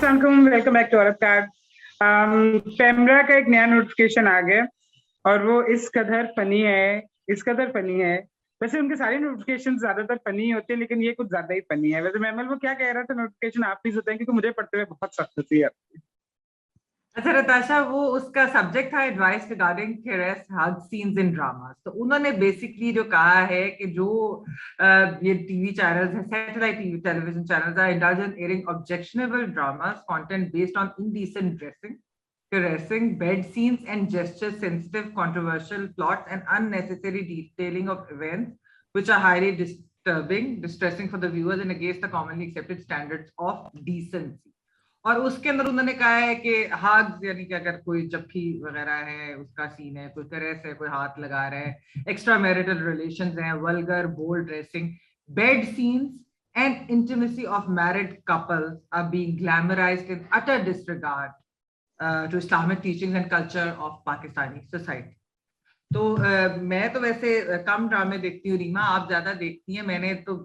अस्सलाम वालेकुम, welcome back to औरत कार्ड। पेमरा का एक नया नोटिफिकेशन आ गया और वो इस कदर फनी है। वैसे उनके सारे नोटिफिकेशन ज्यादातर फनी होते हैं, लेकिन ये कुछ ज्यादा ही फनी है। वैसे महमल वो क्या कह रहा था, नोटिफिकेशन आप प्लीज बताएं, क्योंकि मुझे पढ़ते हुए बहुत सख्त हंसी आती है। अच्छा नताशा, वो उसका सब्जेक्ट था advice regarding caress hug scenes in dramas। तो उन्होंने बेसिकली जो कहा है कि जो ये टीवी चैनल्स हैं, satellite TV television channels are indulge in airing objectionable dramas content based on indecent dressing, caressing, bed scenes and gesture sensitive controversial plots and unnecessary detailing of events which are highly disturbing, distressing for the viewers and against the commonly accepted standards of decency। और उसके अंदर उन्होंने कहा है कि हाथ यानी कि अगर कोई जप्फी वगैरह है उसका सीन है, कोई कैरेस है, कोई हाथ लगा रहा है, एक्स्ट्रा मैरिटल रिलेशंस हैं, vulgar bold dressing, bed scenes and intimacy of married couples are being glamorized in utter disregard to Islamic teachings and culture of Pakistani society। तो मैं तो वैसे कम ड्रामे देखती हूँ, रीमा आप ज्यादा देखती हैं। मैंने तो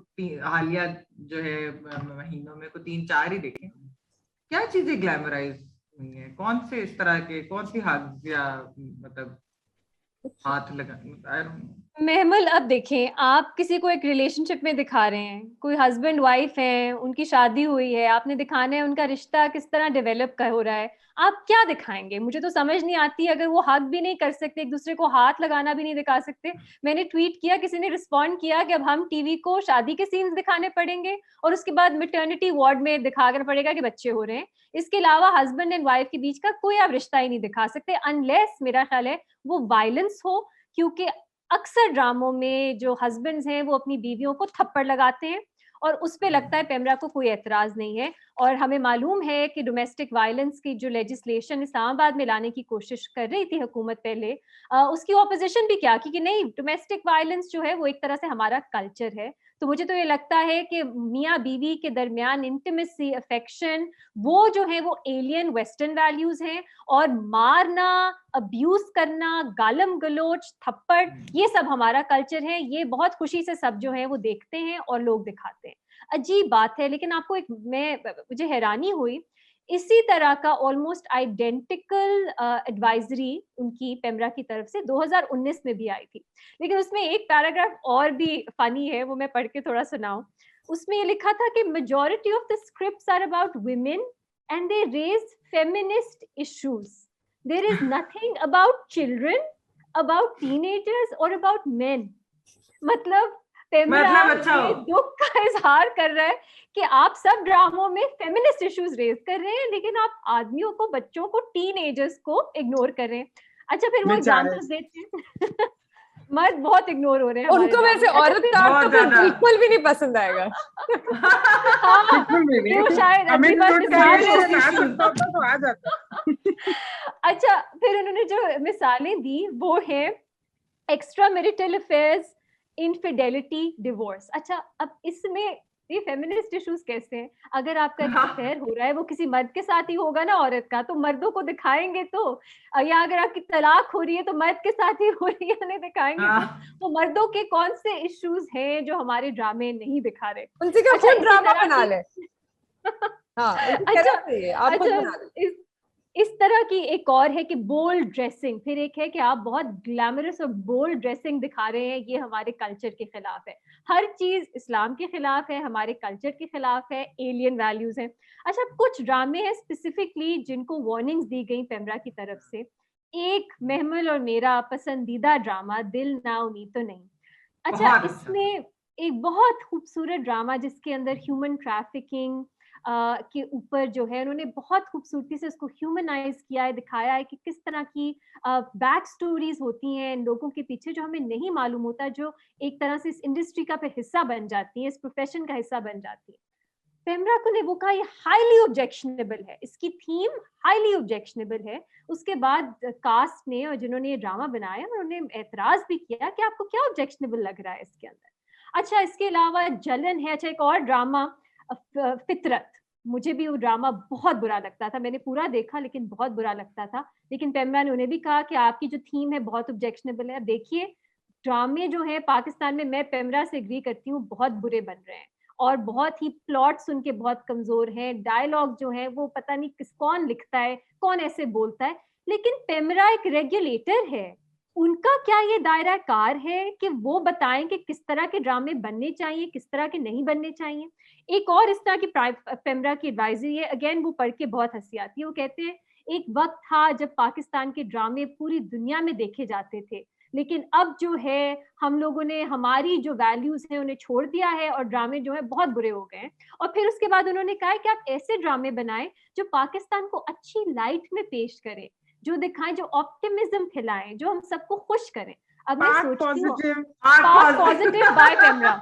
हालिया जो है महीनों में को 3-4 ही देखे। क्या चीजें ग्लैमराइज हुई हैं? कौन से इस तरह के, कौन सी हग्स या मतलब हाथ लगा, आई डोंट नो। महमल, अब देखें, आप किसी को एक रिलेशनशिप में दिखा रहे हैं, कोई हस्बैंड वाइफ है, उनकी शादी हुई है, आपने दिखाना है उनका रिश्ता किस तरह डेवलप कर हो रहा है। आप क्या दिखाएंगे? मुझे तो समझ नहीं आती। अगर वो हग भी नहीं कर सकते, एक दूसरे को हाथ लगाना भी नहीं दिखा सकते। मैंने ट्वीट किया, किसी ने रिस्पॉन्ड किया कि अब हम टीवी को शादी के सीन्स दिखाने पड़ेंगे और उसके बाद मैटरनिटी वार्ड में दिखाना पड़ेगा कि बच्चे हो रहे हैं। इसके अलावा हस्बैंड एंड वाइफ के बीच का कोई आप रिश्ता ही नहीं दिखा सकते, अनलेस मेरा ख्याल है वो वायलेंस हो। क्योंकि अक्सर ड्रामों में जो हस्बैंड्स हैं वो अपनी बीवियों को थप्पड़ लगाते हैं और उस पे लगता है पेमरा को कोई एतराज नहीं है। और हमें मालूम है कि डोमेस्टिक वायलेंस की जो लेजिस्लेशन इस्लामाबाद में लाने की कोशिश कर रही थी हुकूमत पहले, उसकी ऑपोजिशन भी क्या की कि नहीं, डोमेस्टिक वायलेंस जो है वो एक तरह से हमारा कल्चर है। तो मुझे तो ये लगता है कि मियाँ बीवी के दरमियान इंटीमेसी, अफेक्शन, वो जो है वो एलियन वेस्टर्न वैल्यूज हैं। और मारना, अब्यूज करना, गालम गलोच, थप्पड़, ये सब हमारा कल्चर है। ये बहुत खुशी से सब जो है वो देखते हैं और लोग दिखाते हैं। अजीब बात है। लेकिन आपको मुझे हैरानी हुई, इसी तरह का ऑलमोस्ट आइडेंटिकल एडवाइजरी उनकी पेमरा की तरफ से 2019 में भी आई थी। लेकिन उसमें एक पैराग्राफ और भी फनी है, वो मैं पढ़ के थोड़ा सुनाऊं। उसमें ये लिखा था कि majority of the scripts are about women and they raise feminist issues. There is nothing about children, about teenagers और अबाउट मेन। मतलब पेमरा अच्छा ये दुख का इजहार कर रहा है कि आप सब ड्रामों में फेमिनिस्ट इश्यूज रेज कर रहे हैं, लेकिन आप आदमियों को, बच्चों को, टीनेजर्स को इग्नोर कर रहे हैं। अच्छा, फिर वो एग्जाम्पल्स देते हैं। मर्द बहुत इग्नोर हो रहे हैं उनको वैसे औरत कार्ड तो बिल्कुल भी नहीं पसंद आएगा। हाँ, वो शायद अगली बार तो आ जाता। अच्छा, फिर उन्होंने जो मिसालें दी वो है extra marital affairs, infidelity, divorce. अच्छा, अब इसमें ये फेमिनिस्ट इश्यूज कैसे हैं? अगर आपका एक अफेयर हो रहा है वो किसी मर्द के साथ ही होगा ना, औरत का, तो मर्दों को दिखाएंगे तो, या अगर आपकी तलाक हो रही है तो मर्द के साथ ही हो रही है, नहीं दिखाएंगे तो मर्दों के कौन से इश्यूज हैं जो हमारे ड्रामे नहीं दिखा रहे? उनसे क्या खुद ड्रामा बना ले। अच्छा, इस तरह की एक और है कि बोल्ड ड्रेसिंग। फिर एक है कि आप बहुत ग्लैमरस और बोल्ड ड्रेसिंग दिखा रहे हैं, ये हमारे कल्चर के खिलाफ है। हर चीज इस्लाम के खिलाफ है, हमारे कल्चर के खिलाफ है, एलियन वैल्यूज हैं। अच्छा, कुछ ड्रामे हैं स्पेसिफिकली जिनको वार्निंग्स दी गई पेमरा की तरफ से। एक महमल और मेरा पसंदीदा ड्रामा दिल ना उम्मीद तो नहीं। अच्छा, इसमें एक बहुत खूबसूरत ड्रामा जिसके अंदर ह्यूमन ट्रैफिकिंग के ऊपर जो है उन्होंने बहुत खूबसूरती से उसको ह्यूमनाइज किया है, दिखाया है कि किस तरह की बैक स्टोरीज होती हैं इन लोगों के पीछे जो हमें नहीं मालूम होता, जो एक तरह से इस इंडस्ट्री का फिर हिस्सा बन जाती है, इस प्रोफेशन का हिस्सा बन जाती है। पेमरा को ने वो कहा ये हाईली ऑब्जेक्शनेबल है, इसकी थीम हाईली ऑब्जेक्शनेबल है। उसके बाद कास्ट ने और जिन्होंने ये ड्रामा बनाया उन्होंने एतराज भी किया कि आपको क्या ऑब्जेक्शनेबल लग रहा है इसके अंदर। अच्छा, इसके अलावा जलन है। अच्छा, एक और ड्रामा फितरत, मुझे भी वो ड्रामा बहुत बुरा लगता था। मैंने पूरा देखा लेकिन बहुत बुरा लगता था। लेकिन पेमरा ने उन्हें भी कहा कि आपकी जो थीम है बहुत ऑब्जेक्शनेबल है। अब देखिए, ड्रामे जो है पाकिस्तान में, मैं पेमरा से एग्री करती हूँ, बहुत बुरे बन रहे हैं और बहुत ही प्लॉट्स उनके बहुत कमजोर हैं, डायलॉग जो है वो पता नहीं कौन लिखता है, कौन ऐसे बोलता है। लेकिन पेमरा एक रेगुलेटर है, उनका क्या ये दायरा कार है कि वो बताएं कि किस तरह के ड्रामे बनने चाहिए, किस तरह के नहीं बनने चाहिए। एक और इस तरह की पेमरा की एडवाइजरी है, अगेन वो पढ़ के बहुत हंसी आती है। वो कहते हैं एक वक्त था जब पाकिस्तान के ड्रामे पूरी दुनिया में देखे जाते थे, लेकिन अब जो है हम लोगों ने हमारी जो वैल्यूज हैं उन्हें छोड़ दिया है और ड्रामे जो है बहुत बुरे हो गए हैं। और फिर उसके बाद उन्होंने कहा कि आप ऐसे ड्रामे बनाएं जो पाकिस्तान को अच्छी लाइट में पेश करें, जो दिखाएं, जो ऑप्टिमिज्म खिलाएं, जो हम सबको खुश करें। अब मैं सोचती हूँ पॉजिटिव बाय पेमरा।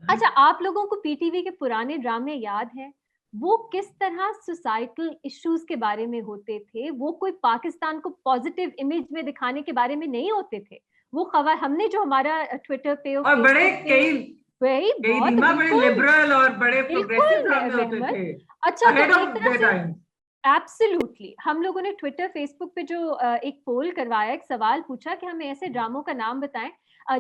अच्छा, आप लोगों को पीटीवी के पुराने ड्रामे याद हैं? वो किस तरह सोसाइटल इश्यूज के बारे में होते थे, वो कोई पाकिस्तान को पॉजिटिव इमेज में दिखाने के बारे में नहीं होते थे। वो खबर हमने जो हमारा ट्विटर पे और बड़े कई बड़े लिबरल और बड़े प्रोग्रेसिव ड्रामे होते थे। अच्छा, तो एक तरह से एब्सोल्युटली हम लोगों ने ट्विटर फेसबुक पे जो एक पोल करवाया, एक सवाल पूछा कि हमें ऐसे ड्रामों का नाम बताएं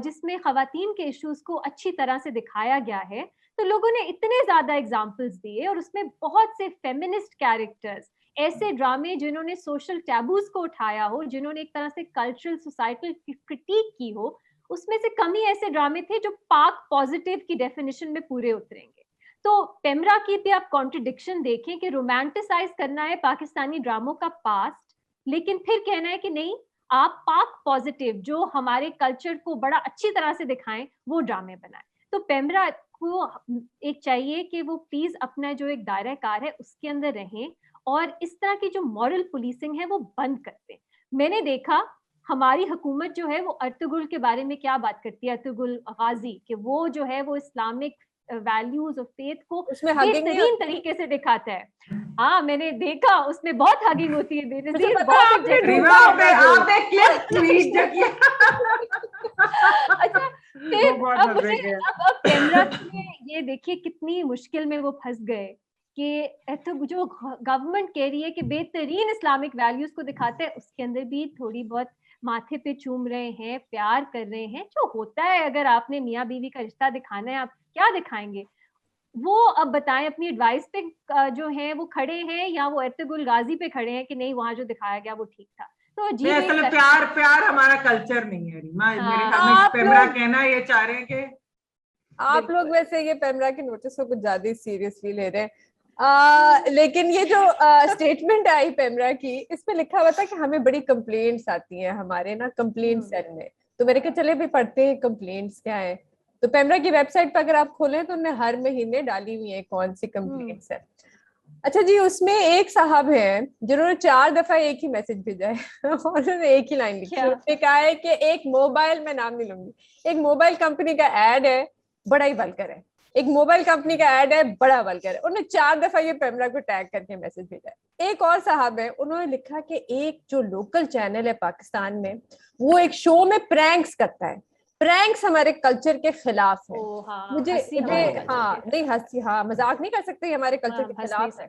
जिसमें खवातीन के इश्यूज को अच्छी तरह से दिखाया गया है। तो लोगों ने इतने ज्यादा एग्जाम्पल्स दिए और उसमें बहुत से फेमिनिस्ट कैरेक्टर्स, ऐसे ड्रामे जिन्होंने सोशल टैबूज को उठाया हो, जिन्होंने एक तरह से कल्चरल सोसाइटल क्रिटिक की हो, उसमें से कम ही ऐसे ड्रामे थे जो पाक पॉजिटिव की डेफिनेशन में पूरे उतरेंगे। तो पेमरा की भी आप कॉन्ट्रडिक्शन देखें कि रोमांटिसाइज करना है पाकिस्तानी ड्रामों का पास्ट, लेकिन फिर कहना है कि नहीं, आप पाक पॉजिटिव जो हमारे कल्चर को बड़ा अच्छी तरह से दिखाएं वो ड्रामे बनाएं। तो पेमरा को एक चाहिए कि वो प्लीज अपना जो एक दायरा कार है उसके अंदर रहें और इस तरह की जो मॉरल पुलिसिंग है वो बंद कर दें। मैंने देखा हमारी हुकूमत जो है वो अर्तुगरुल के बारे में क्या बात करती है, अर्तुगरुल गाजी, कि वो जो है वो इस्लामिक वैल्यूज ऑफ फेथ को बेहतरीन तरीके से दिखाता है। हाँ, मैंने देखा उसमें बहुत हगिंग होती है बेनज़ीर, अच्छा फिर अब कैमरा ये देखिए कितनी मुश्किल में वो फंस गए कि तो जो गवर्नमेंट कह रही है कि बेहतरीन इस्लामिक वैल्यूज को दिखाते हैं, उसके अंदर भी थोड़ी बहुत माथे पे चूम रहे हैं, प्यार कर रहे हैं, जो होता है। अगर आपने मियाँ बीवी का रिश्ता दिखाना है, आप क्या दिखाएंगे? वो अब बताएं, अपनी एडवाइस पे जो है वो खड़े हैं या वो अर्तुगरुल गाजी पे खड़े हैं कि नहीं वहां जो दिखाया गया वो ठीक था? तो जी असल प्यार हमारा कल्चर नहीं है रीमा। मेरे ख्याल में पेमरा कहना ये चाह रहे हैं कि आप लोग वैसे ये पेमरा के नोटिस को कुछ ज्यादा सीरियसली ले रहे हैं। लेकिन ये जो स्टेटमेंट आई पेमरा की, इसमें लिखा हुआ था कि हमें बड़ी कंप्लेंट्स आती हैं हमारे ना कंप्लेंट सेल में। तो मेरे को चले भी पढ़ते हैं कंप्लेंट्स क्या है। तो पेमरा की वेबसाइट पर अगर आप खोलें तो उन्होंने हर महीने डाली हुई है कौन सी कंप्लेंट्स है। अच्छा जी, उसमें एक साहब हैं जिन्होंने 4 दफा एक ही मैसेज भेजा है और उन्होंने एक ही लाइन लिखी है। उन्होंने कहा है कि एक मोबाइल, मैं नाम नहीं लूंगी, एक मोबाइल कंपनी का एड है, बड़ा ही वल्गर है, एक मोबाइल कंपनी का एड है, बड़ा वल्गर है। उन्होंने 4 दफा ये पेमरा को टैग करके मैसेज भेजा है। एक और साहब है, उन्होंने लिखा कि एक जो लोकल चैनल है पाकिस्तान में, वो एक शो में प्रैंक्स करता है, प्रैंक्स हमारे कल्चर के खिलाफ है। मुझे हाँ नहीं हंसी, हाँ मजाक नहीं कर सकते, हमारे कल्चर के खिलाफ है।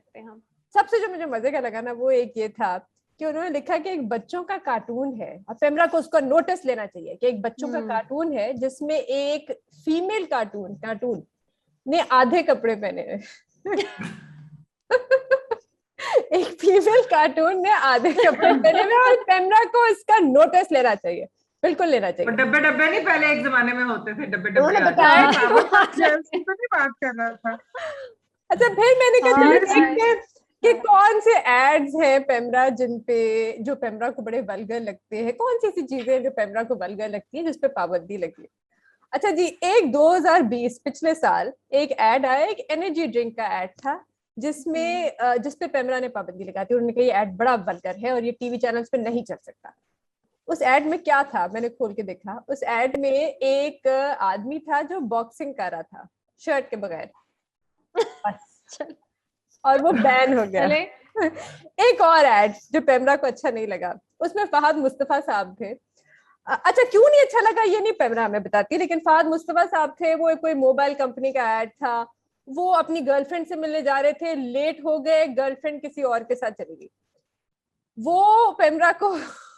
सबसे जो मुझे मजे का लगा ना वो एक ये था कि उन्होंने लिखा कि एक बच्चों का कार्टून है, और पेमरा को उसका नोटिस लेना चाहिए कि एक बच्चों का कार्टून है जिसमें एक फीमेल कार्टून ने आधे कपड़े पहने हैं एक फीमेल कार्टून ने आधे कपड़े पहने हुए, और पेमरा को इसका नोटिस लेना चाहिए, बिल्कुल लेना चाहिए। डब्बे नहीं, पहले एक जमाने में होते थे डब्बे बताया बात कर रहा था। अच्छा, फिर मैंने कहा कि कौन से एड्स हैं पेमरा जिनपे जो पेमरा को बड़े वल्गर लगते हैं, कौन सी ऐसी चीजें हैं जो पेमरा को वल्गर लगती है जिसपे पाबंदी लगी। अच्छा जी, एक 2020 पिछले साल एक एड आया, एक एनर्जी ड्रिंक का एड था जिसमें जिसपे पेमरा ने पाबंदी लगा दी। उन्होंने कहा ये एड बड़ा वल्गर है और ये टीवी चैनल्स पे नहीं चल सकता। उस एड में क्या था, मैंने खोल के देखा। उस एड में एक आदमी था जो बॉक्सिंग कर रहा था शर्ट के बगैर, और वो बैन हो गया। एक और एड जो पेमरा को अच्छा नहीं लगा, उसमें फहद मुस्तफा साहब थे। अच्छा, क्यों नहीं अच्छा लगा ये नहीं पेमरा हमें बताती, लेकिन फहद मुस्तफा साहब थे, वो कोई मोबाइल कंपनी का एड था। वो अपनी गर्लफ्रेंड से मिलने जा रहे थे, लेट हो गए, गर्लफ्रेंड किसी और के साथ चली गई। वो पेमरा को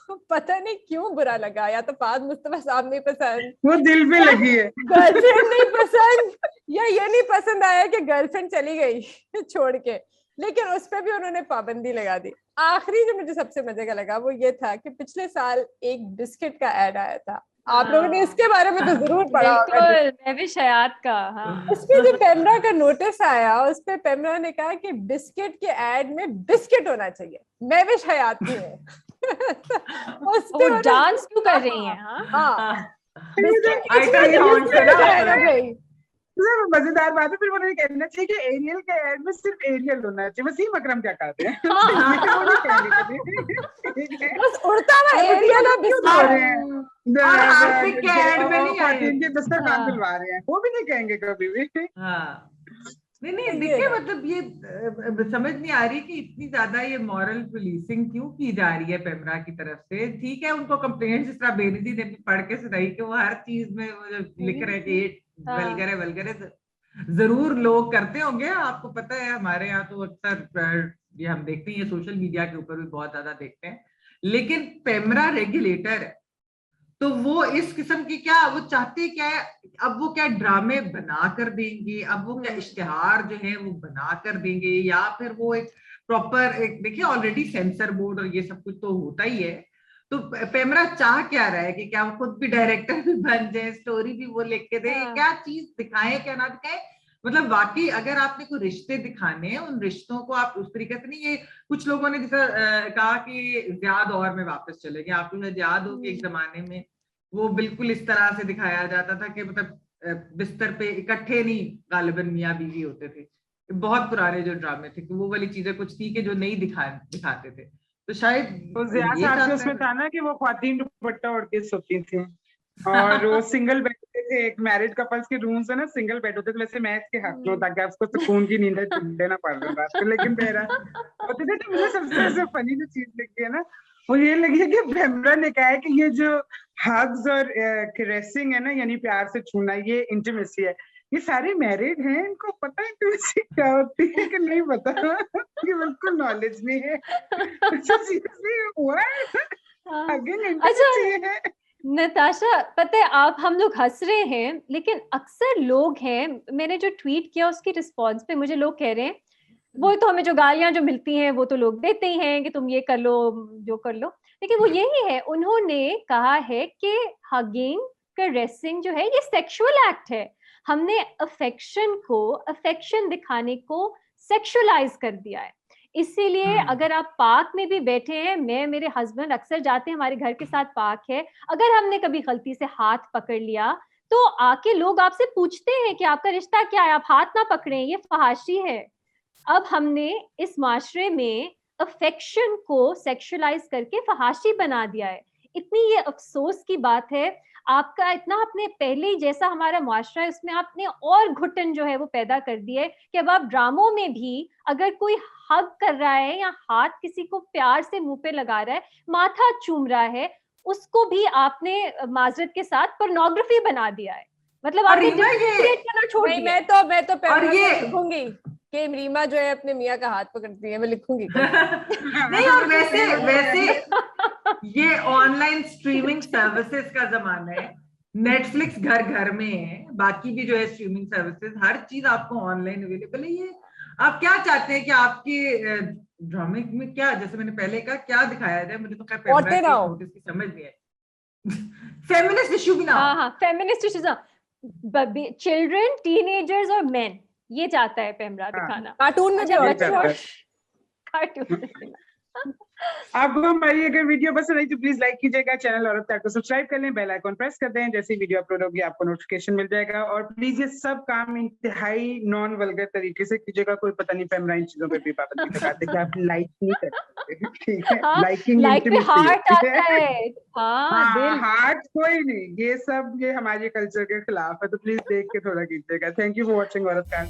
पता नहीं क्यों बुरा लगा, या तो फाद मुस्तफा साहब नहीं पसंद, वो दिल पे लगी है, गर्लफ्रेंड नहीं पसंद, या ये नहीं पसंद आया कि गर्लफ्रेंड चली गई छोड़ के, लेकिन उस पर भी उन्होंने पाबंदी लगा दी। आखिरी जो मुझे सबसे मजे का लगा वो ये था कि पिछले साल एक बिस्किट का ऐड आया था, आप लोगों ने इसके बारे में तो जरूर पढ़ा होगा, महविश हयात का। हाँ, उसपे जो पेमरा का नोटिस आया, उस पे पेमरा ने कहा कि बिस्किट के ऐड में बिस्किट होना चाहिए, महविश हयात की है। वो डांस क्यों कर रही हैं? हाँ, मजेदार बात है। फिर उन्होंने कहना चाहिए कि एरियल के ऐड में सिर्फ एरियल होना चाहिए, वसीम अकरम क्या कहते हैं बस उड़ता हुआ एरियल और दस्तरखान दिलवा रहे हैं, वो भी नहीं कहेंगे कभी भी। नहीं देखिए, मतलब ये समझ नहीं आ रही कि इतनी ज्यादा ये मॉरल पुलिसिंग क्यों की जा रही है पेमरा की तरफ से। ठीक है, उनको कंप्लेंट जिस तरह बेनजी ने पढ़ के सुनाई कि वो हर चीज में लिख रहे कि वल्गर है, जरूर लोग करते होंगे, आपको पता है हमारे यहाँ तो अक्सर ये हम देखते हैं, सोशल मीडिया के ऊपर भी बहुत ज्यादा देखते हैं, लेकिन पेमरा रेगुलेटर है तो वो इस किस्म की क्या वो चाहते क्या है, अब वो क्या ड्रामे बना कर देंगे, अब वो क्या इश्तिहार जो है वो बना कर देंगे, या फिर वो एक प्रॉपर एक देखिए ऑलरेडी सेंसर बोर्ड और ये सब कुछ तो होता ही है, तो पेमरा चाह क्या रहा है कि क्या वो खुद भी डायरेक्टर भी बन जाए, स्टोरी भी वो लिख के दे, क्या चीज दिखाएं क्या ना दिखाएं। मतलब वाकई अगर आपने कोई रिश्ते दिखाने हैं, उन रिश्तों को आप उस तरीके से नहीं, ये कुछ लोगों ने जैसा कहा कि ज़िया दौर में वापस चले गए, आपको शायद याद हो कि एक जमाने में वो बिल्कुल इस तरह से दिखाया जाता था कि मतलब बिस्तर पे इकट्ठे नहीं गालिबन मियाँ बीवी होते थे, बहुत पुराने जो ड्रामे थे कि वो वाली चीजें कुछ थी कि जो नहीं दिखाते थे, तो शायद तो ज़िया साहब के उसमें था ना कि वो ख्वातीन दुपट्टा ओढ़ के सोती थी और वो सिंगल बेड होते थे, एक मैरिड कपल्स के रूम्स है ना सिंगल बेड होते थे, वैसे मैं इसके हक में ताकि आपको सुकून की नींद लेना पड़ रहा था, लेकिन मेरा होते थे। तो मुझे सबसे फनी जो चीज लगी है ना वो ये लगी है कि पेमरा ने कहा है कि ये जो हग्स और कैरेसिंग है ना, यानी प्यार से छूना, ये इंटीमेसी है, ये सारे मैरिड हैं, इनको पता है इंटीमेसी क्या होती है कि नहीं पता, ये बिल्कुल नॉलेज नहीं है। अच्छा नताशा, पता है आप हम लोग हंस रहे हैं, लेकिन अक्सर लोग हैं, मैंने जो ट्वीट किया उसके रिस्पॉन्स पे मुझे लोग कह रहे हैं वो तो हमें जो गालियां जो मिलती हैं वो तो लोग देते ही हैं कि तुम ये कर लो जो कर लो, लेकिन वो यही है, उन्होंने कहा है कि हगिंग कैरेसिंग जो है ये सेक्सुअल एक्ट है, हमने अफेक्शन दिखाने को सेक्सुअलाइज कर दिया है। इसीलिए अगर आप पार्क में भी बैठे हैं, मैं मेरे हस्बैंड अक्सर जाते हैं, हमारे घर के साथ पार्क है, अगर हमने कभी गलती से हाथ पकड़ लिया तो आके लोग आपसे पूछते हैं कि आपका रिश्ता क्या है, आप हाथ ना पकड़ें, ये फहाशी है। अब हमने इस माशरे में अफेक्शन को सेक्सुअलाइज करके फहाशी बना दिया है। इतनी ये अफसोस की बात है, आपका इतना आपने पहले ही जैसा हमारा माशरा है उसमें आपने और घुटन जो है वो पैदा कर दी है कि अब आप ड्रामों में भी अगर कोई हग कर रहा है या हाथ किसी को प्यार से मुंह पे लगा रहा है, माथा चूम रहा है, उसको भी आपने माजरत के साथ पोर्नोग्राफी बना दिया है। मतलब आपने डिफरेंशिएट करना छोड़ दिया। मैं तो लिखूंगी कि रीमा जो है अपने मियाँ का हाथ पकड़ती है, मैं लिखूंगी। नहीं, और वैसे ये ऑनलाइन स्ट्रीमिंग सर्विसेज का जमाना है, नेटफ्लिक्स घर घर में है, बाकी भी जो है स्ट्रीमिंग सर्विसेज, हर चीज आपको ऑनलाइन अवेलेबल है। ये आप क्या चाहते हैं कि आपके ड्रामे में क्या, जैसे मैंने पहले कहा, क्या दिखाया जाए? मुझे तो नोटिस की समझ नहीं है। फेमिनिस्ट इशू भी ना, हाँ फेमिनिस्ट इशू, चिल्ड्रन, टीनेजर्स और मेन, ये चाहता है पेमरा दिखाना। कार्टून में कार्टून। आपको हमारी अगर वीडियो पसंद आई तो प्लीज लाइक कीजिएगा, चैनल औरत प्यार को सब्सक्राइब कर लें, बेल आइकॉन प्रेस कर दें, जैसे वीडियो अपलोड होगी आपको नोटिफिकेशन मिल जाएगा। और प्लीज ये सब काम इंतहाई नॉन वल्गर तरीके से कीजिएगा, कोई पता नहीं पेमरा इन चीजों पे भी पाबंदी लगाते कि आप लाइक नहीं करते, ठीक है? लाइक पे हार्ट आता है, हार्ट कोई नहीं, ये सब ये हमारे कल्चर के खिलाफ है, तो प्लीज देख के थोड़ा कीजिएगा। थैंक यू फॉर वॉचिंग औरत प्यार।